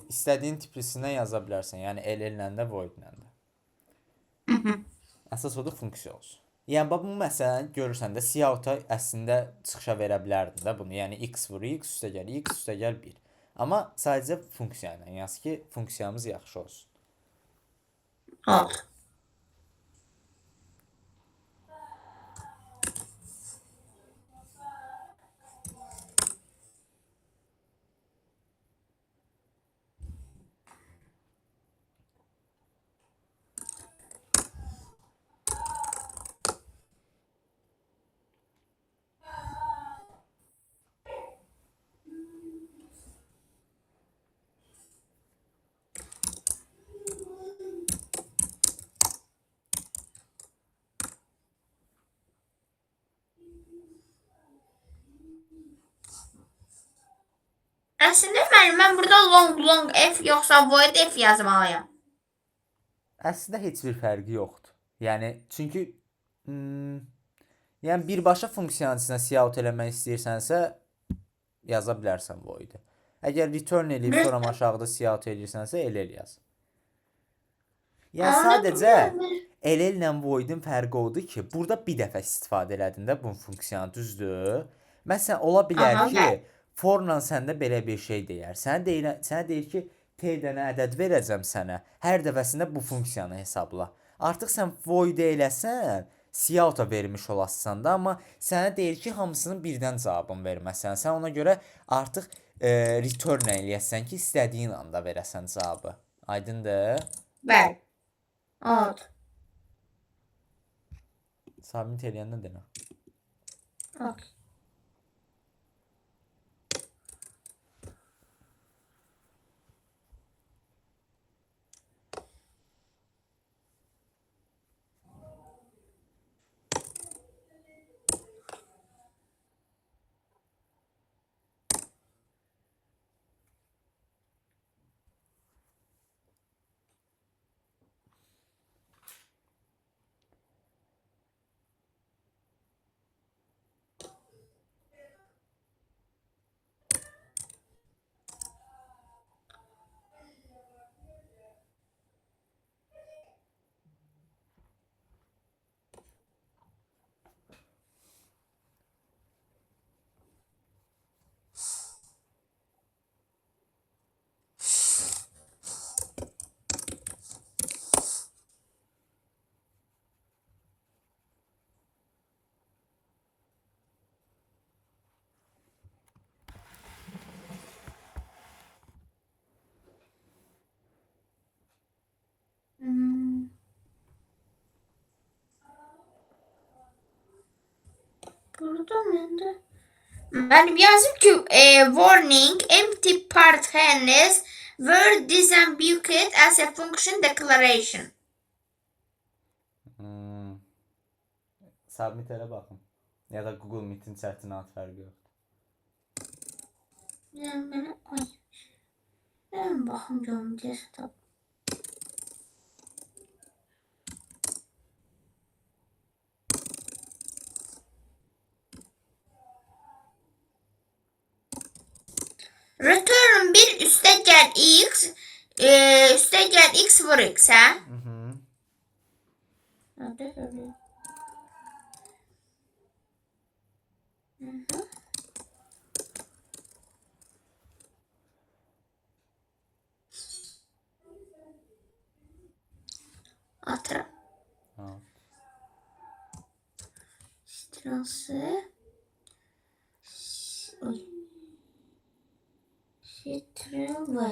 İstədiyin tiplisindən yaza bilərsən. Yəni LL-lə də, void-lə də. Əsas odur funksiya olsun. Yəni bax bu məsələni görürsən də cout-a əslində çıxışa verə bilərdin də bunu. Yəni x vurur x üstə gəl x üstə gəl 1. Amma sadəcə funksiya ilə yaz ki, funksiyamız yaxşı olsun. Oldu. Əslində mən burada long f yoxsa void f yazmalıyam. Əslində heç bir fərqi yoxdur. Yəni çünki yəni birbaşa funksiyanın içinə cout eləmək istəyirsənsə yaza bilərsən void-i. Əgər return eləyib sonra aşağıda cout eləyirsənsə LL yaz. Yəni sadəcə LL ilə void-in fərqi odur ki, burada bir dəfə istifadə elədin də bu funksiyanı, düzdür? Məsələn, ola bilər ki, for-la səndə belə bir şey deyər. Sənə deyir ki, t dənə ədəd verəcəm sənə. Hər dəfəsində bu funksiyanı hesabla. Artıq sən void eləsən, cout-a vermiş olasın da, amma sənə deyir ki, hamısının birdən cavabını verməsən. Sən ona görə artıq return eləyəsən ki, istədiyin anda verəsən cavabı. Aydındır? Bəli. Oldu. Submit eləyəndə denə. Okay. Burada məndə. Mənim yazıb ki, warning, empty part handles were disambiguated as a function declaration. Submit elə baxın. Ya da Google Meet'in chatini at, fərqi yoxdur. Yəni mənə ay. Mən baxım görüm desktop. Return 1 üstəgəl x üstəgəl x vur x, hə? Nerede görüyor? Atra. Strası. Oy. Strava.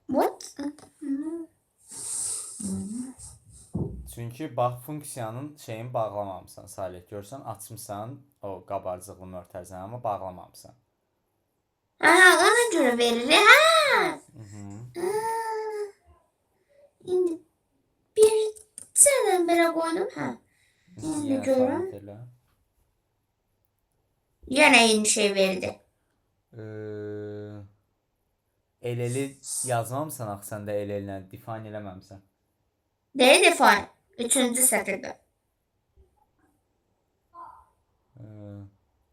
What? Çünki bax funksiyanın şeyini bağlamamısan, Salih. Görsən açmısan o qabarcıqlı mötərizəni, amma bağlamamısan. Aha, ona görə verir. Ha. İndi bir sənə belə qoydum, hə. İndi görürəm. Yenə eyni şey verdi. El-eli yazmamısan axı, sən də el-ellə define eləməmsən. Deyil define. 3-cü sətirdə.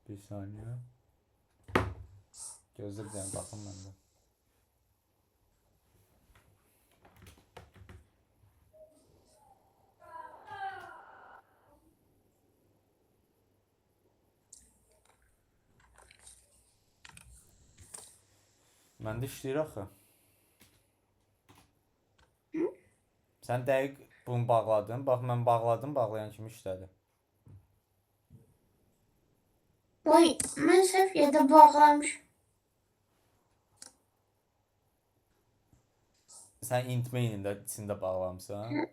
Bir saniyə. Gözlə bir dənə baxım məndə. Məndə işləyir axı. Sən dəqiq bunu bağladın. Bax, mən bağladım, bağlayan kimi işlədi. Oy, mən səhv yerdə bağlamış. Sən int main'in də içində bağlamısan.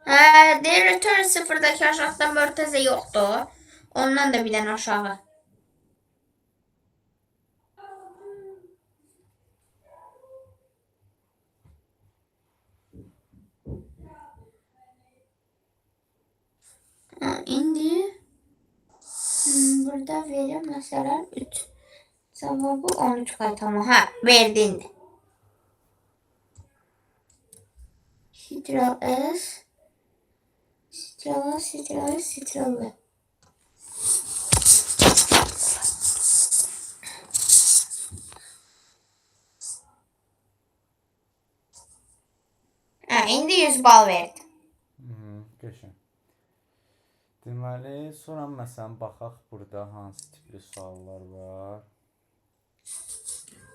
Hə, deyir return 0'dakı aşağıda mörtəzə yoxdur. Ondan da bir dənə aşağı. İndi burada verim mesela 3. Cevabı 13 qaytama. Ha, verdi indi. Ctrl S. Ctrl S, Ctrl S, Ctrl V. Ha, indi 100 bal verdi. Qəşəng. Deməli, sonra məsələn baxaq burada hansı tipli suallar var.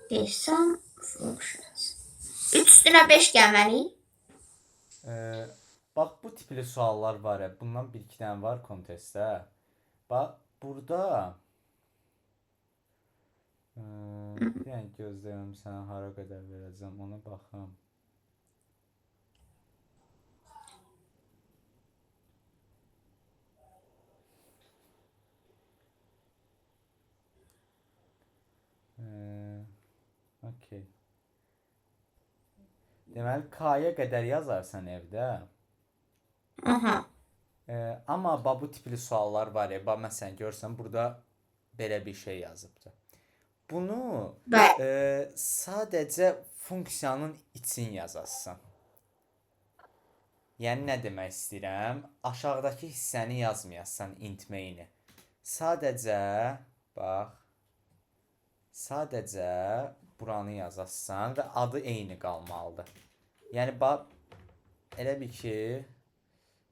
Desam functions. 3/5 gəlməli. Bax, bu tipli suallar var ya, bundan bir-iki dənə var kontestdə. Bax, burada yəni gözləyirəm sənə hara qədər verəcəm, ona baxım. Okay. Deməli, K-ya qədər yazarsan evdə. Aha. Amma bu tipli suallar var ya, məsələn görsən burada belə bir şey yazıbdı. Bunu sadəcə funksiyanın için yazasan. Yəni nə demək istəyirəm? Aşağıdakı hissəni yazmayasan, int main'i. Sadəcə bax, sadəcə buranı yazasan və adı eyni qalmalıdır. Yəni bax, elə bir ki,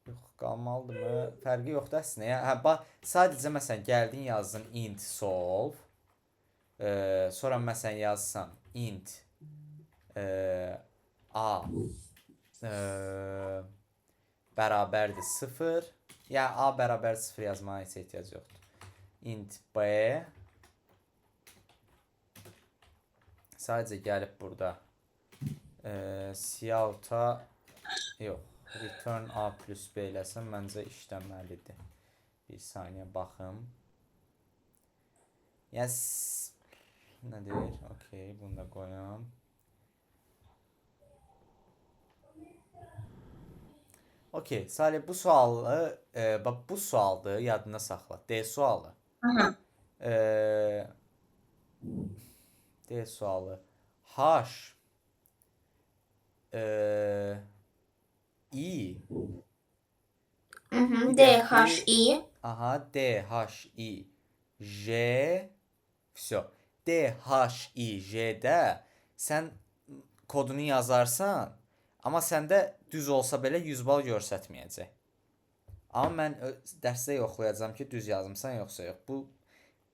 yox, qalmalıdırmı? Fərqi yoxdur əslində. Hə, bax, sadəcə məsələn gəldin yazdın int solve. Sonra məsələn yazsan int a bərabərdir 0. Yəni a bərabər 0 yazmağa heç ehtiyac yoxdur. Int b Sadəcə gəlib burada Cout-a yox, return A plus B eləsəm məncə işləməlidir. Bir saniyə baxım. Yes. Nədir? Okay, bunu da qoyam. Okay, Salih, bu sualı bu sualdır, yadına saxla. D sualı. Aha. D sualı. H I D, H, I. aha D H I J Vso. D H I J-də sən kodunu yazarsan, amma səndə düz olsa belə 100 bal göstərməyəcək. Amma mən dərsdə yoxlayacağam ki, düz yazmısan yoxsa yox. Bu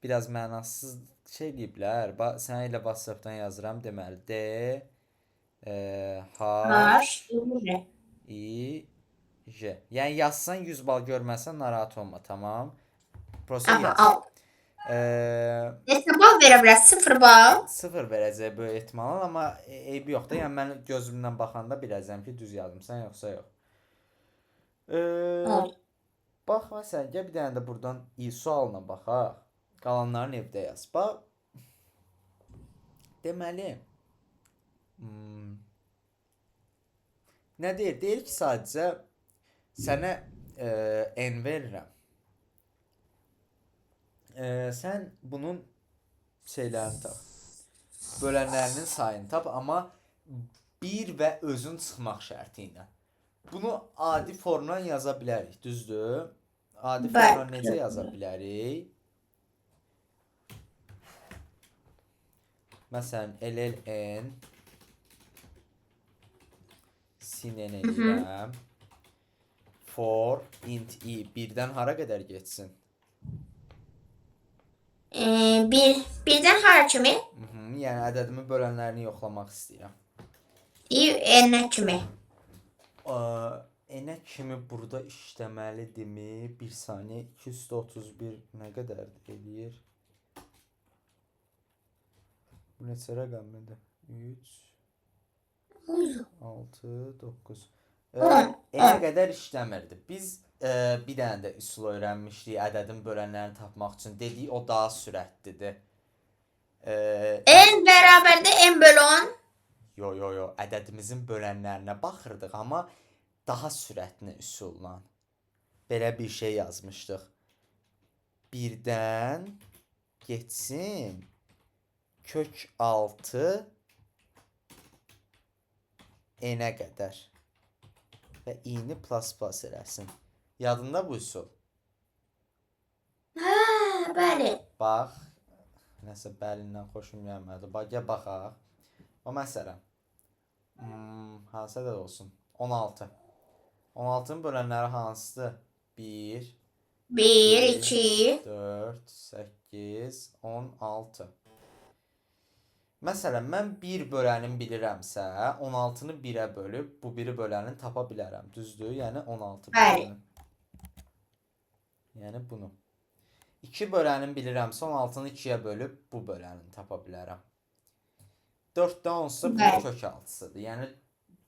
biraz mənasız şey deyiblər. Sənə elə WhatsApp-dan yazıram, deməli D H I J. Yəni yazsan 100 bal görməsən narahat olma, tamam? Prosta yaz. Al. Neçə bal verə bilər? 0 bal. 0 verəcək böyük ehtimalla, amma eybi yoxdur. Yəni mən gözümdən baxanda biləcəm ki, düz yazmısan yoxsa yox. Bax məsələn, gəl bir dənə də buradan i sualına baxaq. Qalanların evdə yaz. Bax. Deməli, nə deyir? Deyir ki, sadəcə sənə n verirəm. Sən bunun şeylərini tap. Bölənlərinin sayını tap, amma 1 və özün çıxmaq şərti ilə. Bunu adi formla yaza bilərik, düzdür? Adi formla necə yaza bilərik? Məsələn, LLN sin n edirəm. For int i 1-dən hara qədər geçsin? Birdən hara kimi? Yəni ədədimi bölənlərini yoxlamaq istəyirəm. N kimi. N kimi burada işləməlidirmi? Bir saniyə 231 nə qədər eləyir? Bu neçə rəqəmlidir? 3 6 9 N-ə qədər işləmirdi. Biz bir dənə də üsul öyrənmişdik ədədin bölənlərini tapmaq üçün. Dedik o daha sürətlidir. N bərabərdə n bölü 10. Yo, ədədimizin bölənlərinə baxırdıq, amma daha sürətli üsulla. Belə bir şey yazmışdıq. Birdən geçsin kök 6 n-ə qədər və i-ni plus eləsin. Yadında bu üsul? Hə, bəli. Bax, nəsə bəlindən xoşum gəlmədi. Bax, gəl baxaq. O məsələn, hansı ədəd olsun? 16. 16-nın bölənləri hansıdır? 1, 2, 4, 8, 16. Məsələn, mən 1 böləni bilirəmsə, 16-nı 1-ə bölüb bu biri böləni tapa bilərəm. Düzdür? Yəni 16 böləni. Yəni bunu. 2 böləni bilirəmsə, 16-nı 2-yə bölüb bu böləni tapa bilərəm. 4-də 10-sa bu kök 6-sıdır. Yəni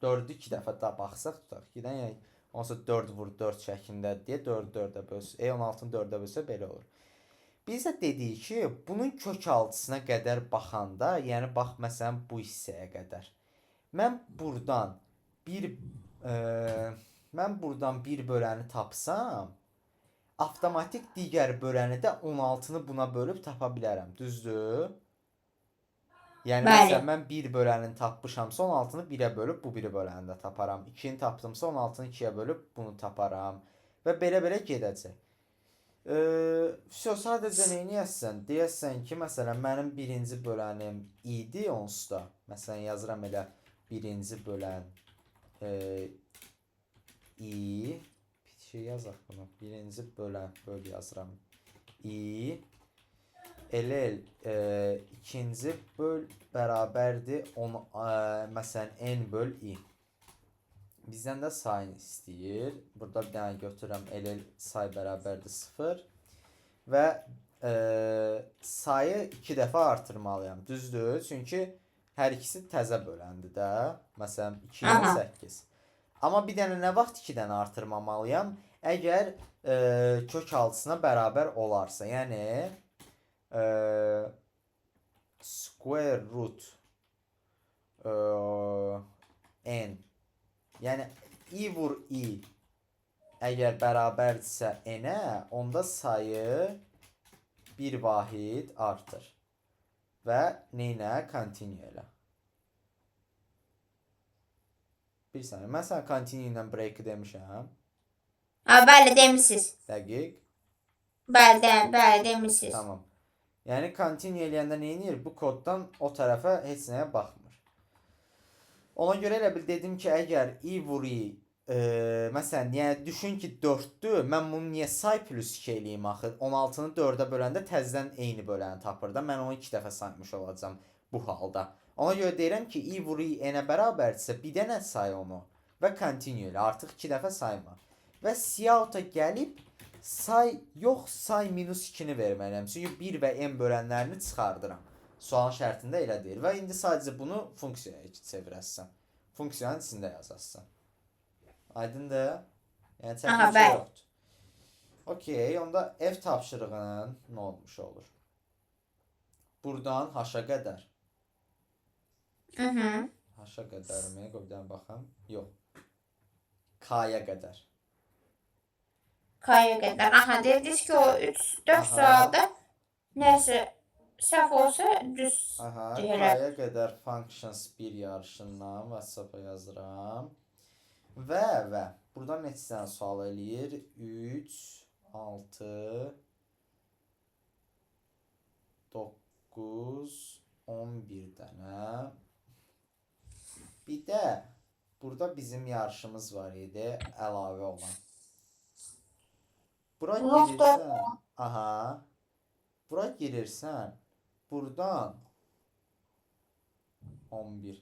4-ü 2 dəfə daha baxsaq tutaq. 2-dən yəni 4 vur 4 şəklində deyə 4-ü 4-ə bölsə, 16-nı 4-ə bölsə belə olur. Biz də dedik ki, bunun kök 6-sına qədər baxanda, yəni bax məsələn bu hissəyə qədər. Mən buradan bir böləni tapsam, avtomatik digər böləni də 16-nı buna bölüb tapa bilərəm. Düzdür? Yəni məsələn mən 1 böləni tapmışamsa 16-nı 1-ə bölüb bu biri böləni də taparam. 2-ni tapdımsa 16-nı 2-yə bölüb bunu taparam. Və belə gedəcək. Sadəcə neyniyəsən? Deyəsən ki, məsələn mənim birinci bölənim idi onsuzda. Məsələn yazıram elə birinci bölən i. Bir şey yazaq bunu. Birinci bölən böl yazıram. i. LL ikinci böl bərabərdir məsələn n böl i. Bizdən də sayını istəyir. Burada bir dənə götürürəm LL say bərabərdir 0 və sayı 2 dəfə artırmalıyam. Düzdür? Çünki Hər ikisi təzə böləndir də. Məsələn 2 ilə Aha. 8. Amma bir dənə nə vaxt 2-dən artırmamalıyam? Əgər kök altısına bərabər olarsa. Yəni square root n. Yəni i vur i əgər bərabərdirsə n-ə, onda sayı bir vahid artır. Və neynə? Continue elə. Bir saniyə. Mən sənə continue ilə break demişəm. Ha, bəli demisiniz. Dəqiq. Bəli demisiniz. Tamam. Yəni continue eləyəndə nə edir? Bu koddan o tərəfə heç nəyə baxmır. Ona görə elə bil dedim ki, əgər i vur i məsələn, yəni düşün ki 4-dür. Mən bunu niyə say plus 2 eləyim axı? 16-nı 4-ə böləndə təzədən eyni böləni tapır da. Mən onu 2 dəfə saymış olacağam bu halda. Ona görə deyirəm ki, i vur i n-ə bərabərdirsə bir dənə say onu və continue elə. Artıq 2 dəfə sayma. Və siyahıta gəlib say yox, say minus 2-ni verməliyəm. Çünki 1 və n bölənlərini çıxardıram. Sualın şərtində elə deyir. Və indi sadəcə bunu funksiyaya çevirəsən. Funksiyanın içində yazasın. Aydındır? Yəni çətin şey yoxdur. Okey, onda F tapşırığının nə olmuş olur? Buradan H-a qədər. H-a qədərmi? Qoydan baxam. Yox. K-ya qədər. K'ya qədər. Aha, dediniz ki o 3-4 sualda nəsə səhv olsa düz Aha, deyirəm. K-ya qədər functions bir yarışından WhatsApp-a yazıram. Və buradan neçə dənə sual eləyir? 3, 6, 9, 11 dənə. Bir də burada bizim yarışımız var idi, əlavə olan. Bura girirsən, aha. Bura girirsən, buradan 11.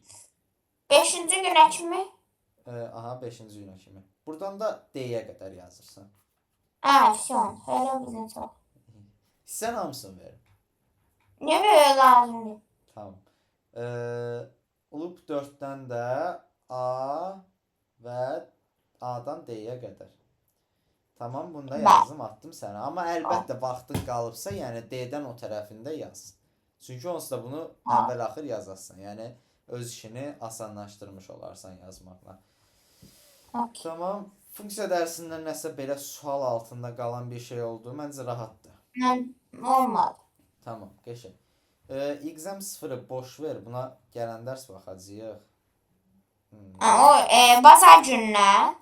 5-ci günə kimi? Aha, 5-ci günə kimi. Buradan da D-yə qədər yazırsan. Son. Elə bizim çox. Sən hamısını verin. Niyə belə lazımdır? Tamam. Loop 4-dən də A və A-dan D-yə qədər. Tamam, bunu da yazdım, attım sənə. Amma əlbəttə vaxtın qalıbsa, yəni D-dən o tərəfində yaz. Çünki onsuz da bunu əvvəl-axır yazasın. Yəni öz işini asanlaşdırmış olarsan yazmaqla. Tamam. Funksiya dərsində nəsə belə sual altında qalan bir şey oldu. Məncə rahatdır. Olmadı. Tamam, qəşəng. Exam 0-ı boş ver. Buna gələn dərs baxacağıq. O bazar gününə.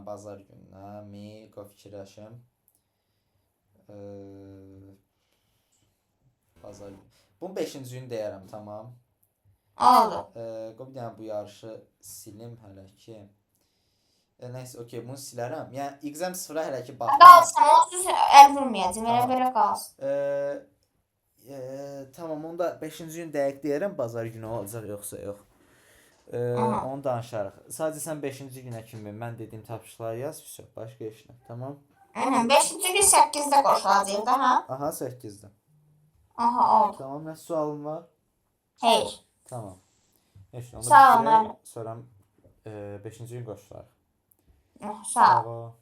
Bazar gününə. Fikirləşim. Bazar günü. Bunun 5-ci günü deyərəm, tamam. Oldu. Bir dənə bu yarışı silim hələ ki. Nəysə, okey, bunu silərəm. Yəni, exam 0-a hələ ki baxıram. Qalsın, onsuz əl vurmayacağım. Elə belə qalsın. Tamam, onda 5-ci gün dəqiq deyərəm, bazar günü olacaq, yoxsa yox. Onu danışarıq. Sadəcə sən 5-ci günə kimi mən dediyim tapşırıqları yaz, başqa işlə, tamam? 5-ci gün 8-də qoşulacaq da, ha? Aha, 8-də. Aha, oldu. Tamam, nə sualın var? Hayır. Tamam. Heç nə, Sağ ol, onda sonra 5-ci gün qoşularıq. Sağ ol. Bravo.